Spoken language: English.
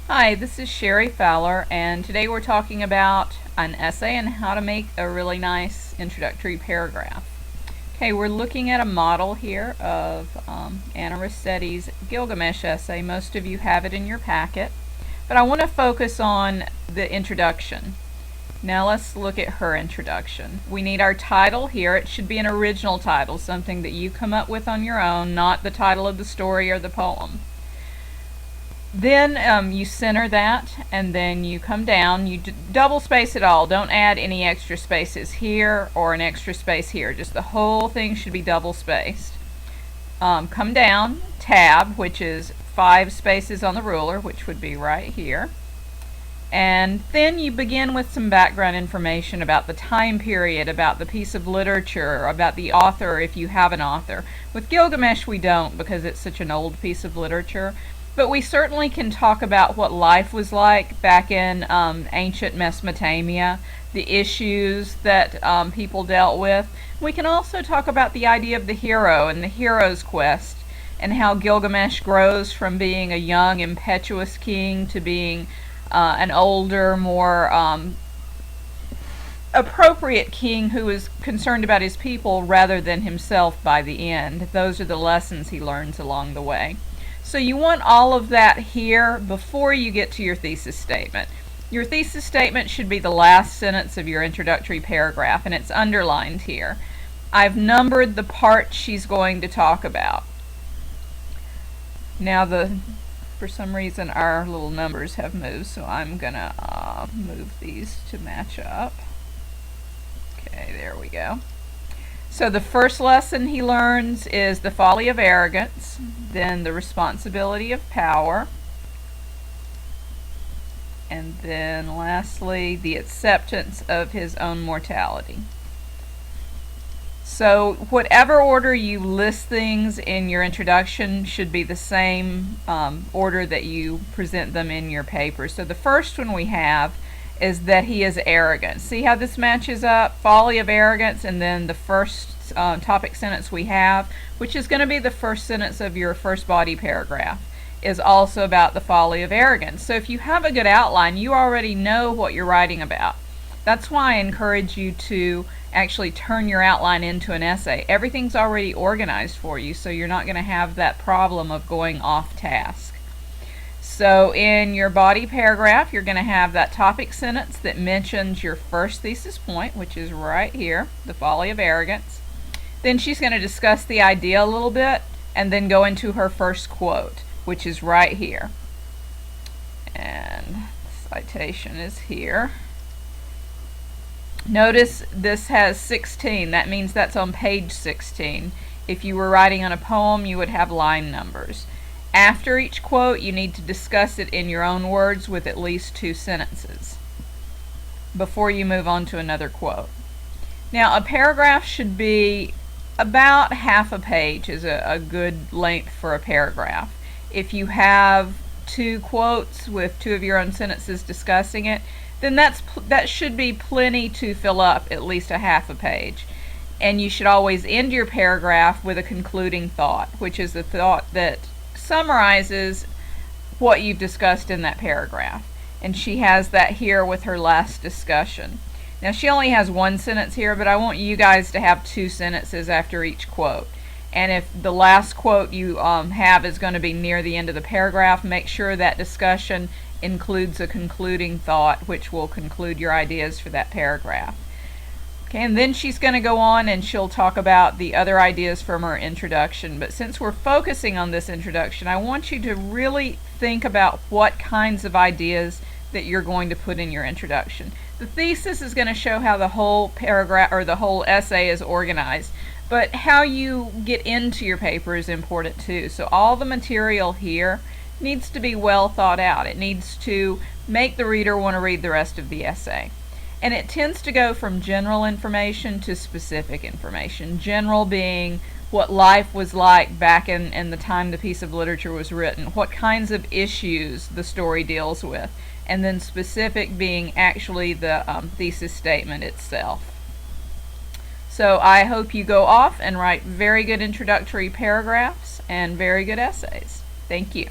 Hi, this is Sherry Fowler, and today we're talking about an essay and how to make a really nice introductory paragraph. Okay, we're looking at a model here of Anna Rossetti's Gilgamesh essay. Most of you have it in your packet, but I want to focus on the introduction. Now let's look at her introduction. We need our title here. It should be an original title, something that you come up with on your own, not the title of the story or the poem. Then you center that, and then you come down. You double space it all. Don't add any extra spaces here or an extra space here. Just the whole thing should be double spaced. Come down, tab, which is 5 spaces on the ruler, which would be right here. And then you begin with some background information about the time period, about the piece of literature, about the author if you have an author. With Gilgamesh we don't, because it's such an old piece of literature. But we certainly can talk about what life was like back in ancient Mesopotamia, the issues that people dealt with. We can also talk about the idea of the hero and the hero's quest, and how Gilgamesh grows from being a young, impetuous king to being an older, more appropriate king who is concerned about his people rather than himself by the end. Those are the lessons he learns along the way. So you want all of that here before you get to your thesis statement. Your thesis statement should be the last sentence of your introductory paragraph, and it's underlined here. I've numbered the part she's going to talk about. Now for some reason our little numbers have moved, so I'm gonna move these to match up. Okay, there we go. So the first lesson he learns is the folly of arrogance, then the responsibility of power, and then lastly the acceptance of his own mortality. So whatever order you list things in your introduction should be the same order that you present them in your paper. So the first one we have is that he is arrogant. See how this matches up? Folly of arrogance, and then the first topic sentence we have, which is going to be the first sentence of your first body paragraph, is also about the folly of arrogance. So if you have a good outline, you already know what you're writing about. That's why I encourage you to actually turn your outline into an essay. Everything's already organized for you, so you're not going to have that problem of going off task. So in your body paragraph, you're going to have that topic sentence that mentions your first thesis point, which is right here, the folly of arrogance. Then she's going to discuss the idea a little bit, and then go into her first quote, which is right here. And citation is here. Notice this has 16. That means that's on page 16. If you were writing on a poem, you would have line numbers. After each quote, you need to discuss it in your own words with at least 2 sentences before you move on to another quote. Now, a paragraph should be about half a page is a good length for a paragraph. If you have 2 quotes with 2 of your own sentences discussing it, then that should be plenty to fill up at least a half a page. And you should always end your paragraph with a concluding thought, which is the thought that summarizes what you've discussed in that paragraph. And she has that here with her last discussion. Now she only has 1 sentence here, but I want you guys to have 2 sentences after each quote. And if the last quote you have is going to be near the end of the paragraph, make sure that discussion includes a concluding thought, which will conclude your ideas for that paragraph. Okay, and then she's going to go on and she'll talk about the other ideas from her introduction. But since we're focusing on this introduction, I want you to really think about what kinds of ideas that you're going to put in your introduction. The thesis is going to show how the whole paragraph or the whole essay is organized, but how you get into your paper is important too. So all the material here needs to be well thought out. It needs to make the reader want to read the rest of the essay. And it tends to go from general information to specific information. General being what life was like back in the time the piece of literature was written, what kinds of issues the story deals with, and then specific being actually the thesis statement itself. So I hope you go off and write very good introductory paragraphs and very good essays. Thank you.